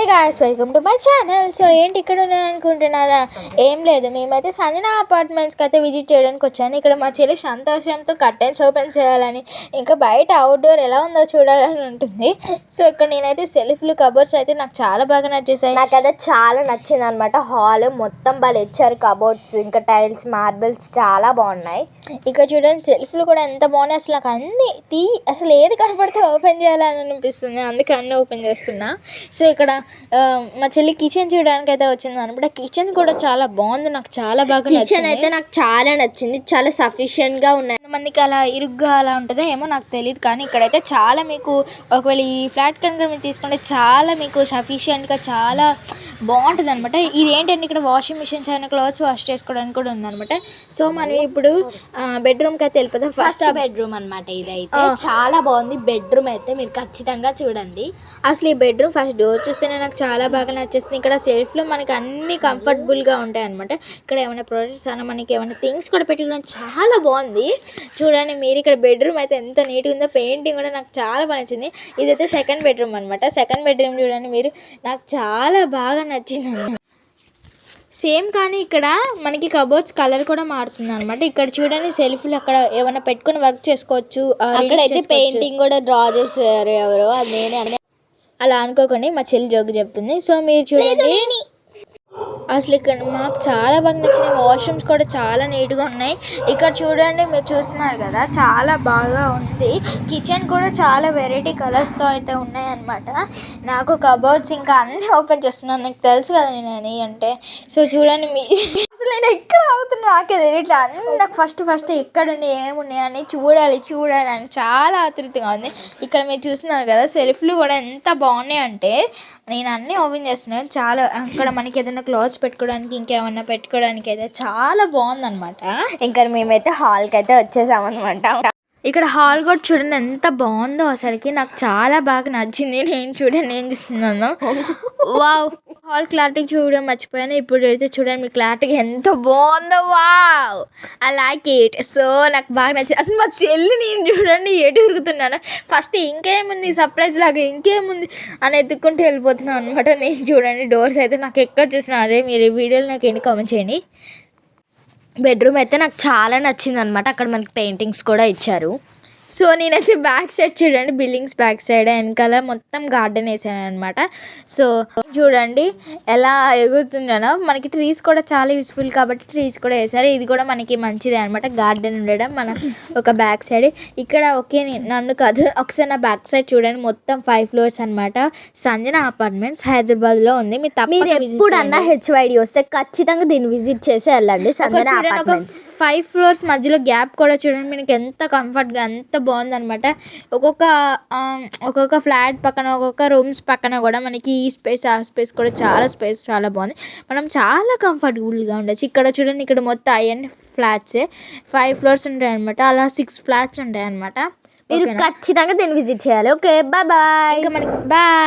Guys welcome to my channel. So ఏంటి ఇక్కడ ఉన్నాను అనుకుంటున్నారా? ఏం లేదు, మేమైతే సంజన అపార్ట్మెంట్స్కి అయితే విజిట్ చేయడానికి వచ్చాను. ఇక్కడ మా చెల్లి సంతోషంతో కర్టెన్స్ ఓపెన్ చేయాలని, ఇంకా బయట అవుట్డోర్ ఎలా ఉందో చూడాలని ఉంటుంది. సో ఇక్కడ నేనైతే సెల్ఫ్లు కబోర్డ్స్ అయితే నాకు చాలా బాగా నచ్చేసాయి. నాకైతే చాలా నచ్చింది అనమాట. హాల్ మొత్తం బాగా ఇచ్చారు, కబోర్డ్స్ ఇంకా టైల్స్ మార్బుల్స్ చాలా బాగున్నాయి. ఇక్కడ చూడండి సెల్ఫ్లు కూడా ఎంత బాగున్నాయి. అసలు నాకు అన్ని అసలు ఏది కనపడితే ఓపెన్ చేయాలని అనిపిస్తుంది, అందుకే అన్నీ ఓపెన్ చేస్తున్నా. సో ఇక్కడ మా చెల్లి కిచెన్ చూడడానికి అయితే వచ్చింది అనమాట. కిచెన్ కూడా చాలా బాగుంది, నాకు చాలా బాగా కిచెన్ అయితే నాకు చాలా నచ్చింది. చాలా సఫిషియెంట్గా ఉన్నాయి. కొంతమందికి అలా ఇరుగ్గా అలా ఉంటుందో ఏమో నాకు తెలియదు, కానీ ఇక్కడైతే చాలా మీకు ఒకవేళ ఈ ఫ్లాట్ కనుక మీరు తీసుకుంటే చాలా మీకు సఫిషియెంట్గా చాలా బాగుంటుంది అనమాట. ఇది ఏంటంటే ఇక్కడ వాషింగ్ మిషన్స్ అయినా క్లాత్స్ వాష్ చేసుకోవడానికి కూడా ఉందన్నమాట. సో మనం ఇప్పుడు బెడ్రూమ్కి అయితే వెళ్ళిపోతాం. ఫస్ట్ బెడ్రూమ్ అనమాట. ఇదైతే చాలా బాగుంది. బెడ్రూమ్ అయితే మీరు ఖచ్చితంగా చూడండి. అసలు ఈ బెడ్రూమ్ ఫస్ట్ డోర్ చూస్తేనే నాకు చాలా బాగా నచ్చేస్తుంది. ఇక్కడ సెల్ఫ్లో మనకి అన్ని కంఫర్టబుల్గా ఉంటాయి అనమాట. ఇక్కడ ఏమైనా ప్రొడక్ట్స్ అయినా మనకి ఏమైనా థింగ్స్ కూడా పెట్టుకోవడం చాలా బాగుంది. చూడండి మీరు, ఇక్కడ బెడ్రూమ్ అయితే ఎంత నీట్గా ఉందో. పెయింటింగ్ కూడా నాకు చాలా బాగా నచ్చింది. ఇదైతే సెకండ్ బెడ్రూమ్ అనమాట. సెకండ్ బెడ్రూమ్ చూడండి మీరు, నాకు చాలా బాగా నచ్చింది. సేమ్ కానీ ఇక్కడ మనకి కబోర్డ్స్ కలర్ కూడా మారుతుంది అనమాట. ఇక్కడ చూడండి సెల్ఫ్లు అక్కడ ఏమైనా పెట్టుకుని వర్క్ చేసుకోవచ్చు. అక్కడైతే పెయింటింగ్ కూడా డ్రా చేశారు ఎవరో, అది నేనే అలా అనుకోకండి, మా చెల్లి జోగు చెప్తుంది. సో మీరు చూడండి అసలు ఇక్కడ మాకు చాలా బాగా నచ్చినాయి. వాష్రూమ్స్ కూడా చాలా నీట్గా ఉన్నాయి. ఇక్కడ చూడండి మీరు చూస్తున్నారు కదా, చాలా బాగా ఉంది. కిచెన్ కూడా చాలా వెరైటీ కలర్స్తో అయితే ఉన్నాయన్నమాట. నాకు కబోర్డ్స్ ఇంకా అన్నీ ఓపెన్ చేస్తున్నాను, నాకు తెలుసు కదా నేను అంటే. సో చూడండి మీ అసలు నేను ఎక్కడ అవుతున్నా నాకే తెలియట్లే. అన్నీ నాకు ఫస్ట్ ఎక్కడున్నాయి ఏమున్నాయి అని చూడాలని చాలా ఆతృతగా ఉంది. ఇక్కడ మీరు చూస్తున్నారు కదా సెల్ఫ్లు కూడా ఎంత బాగున్నాయి అంటే, నేను అన్నీ ఓపెన్ చేస్తున్నాను. చాలా అక్కడ మనకి ఏదైనా క్లాత్స్ పెట్టుకోవడానికి ఇంకేమన్నా పెట్టుకోవడానికి అయితే చాలా బాగుందన్నమాట. ఇంకా మేమైతే హాల్కి అయితే వచ్చేసామన్నమాట. ఇక్కడ హాల్ కూడా చూడండి ఎంత బాగుందో, అసలుకి నాకు చాలా బాగా నచ్చింది. నేను చూడండి ఏం చేస్తున్నాను, వావ్. హాల్ క్లారిటీ చూడడం మర్చిపోయాను. ఇప్పుడు అయితే చూడండి మీ క్లారిటీ ఎంత బాగుందో, wow I like it. So నాకు బాగా నచ్చింది. అసలు మా చెల్లి నేను చూడండి ఎటు తిరుగుతున్నాను. ఫస్ట్ ఇంకేముంది సర్ప్రైజ్ లాగా ఇంకేముంది అని ఎత్తుక్కుంటూ వెళ్ళిపోతున్నాను అనమాట. నేను చూడండి డోర్స్ అయితే నాకు ఎక్కడ చూసినా అదే. మీరు ఈ వీడియోలో నాకు ఎన్ని కామెంట్ చేయండి. బెడ్రూమ్ అయితే నాకు చాలా నచ్చింది అనమాట. అక్కడ మనకి పెయింటింగ్స్ కూడా ఇచ్చారు. సో నేనైతే బ్యాక్ సైడ్ చూడండి, బిల్డింగ్స్ బ్యాక్ సైడ్ వెనకాల మొత్తం గార్డెన్ వేసాను అనమాట. సో చూడండి ఎలా ఎగురుతుందనో. మనకి ట్రీస్ కూడా చాలా యూస్ఫుల్ కాబట్టి ట్రీస్ కూడా వేసారు. ఇది కూడా మనకి మంచిదే అనమాట, గార్డెన్ ఉండడం మన ఒక బ్యాక్ సైడ్. ఇక్కడ ఓకే నన్ను కాదు, ఒకసారి నా బ్యాక్ సైడ్ చూడండి, మొత్తం 5 floors అనమాట. సంజన అపార్ట్మెంట్స్ హైదరాబాద్లో ఉంది. మీరు తప్పకుండా ఎప్పుడన్నా హెచ్వైడి వస్తే ఖచ్చితంగా దీన్ని విజిట్ చేసి వెళ్ళండి. సంజన అపార్ట్మెంట్స్ 5 floors మధ్యలో గ్యాప్ కూడా చూడండి మీకు ఎంత కంఫర్ట్గా ఎంత బాగుందనమాట. ఒక్కొక్క ఫ్లాట్ పక్కన ఒక్కొక్క రూమ్స్ పక్కన కూడా మనకి ఈ స్పేస్ ఆ స్పేస్ కూడా చాలా బాగుంది. మనం చాలా కంఫర్టబుల్గా ఉండొచ్చు. ఇక్కడ చూడండి, ఇక్కడ మొత్తం అయ్యన్ని ఫ్లాట్సే 5 floors ఉంటాయి అనమాట. అలా 6 flats ఉంటాయి అనమాట. మీరు ఖచ్చితంగా దీన్ని విజిట్ చేయాలి. Okay bye. ఇంకా మనకి బాయ్.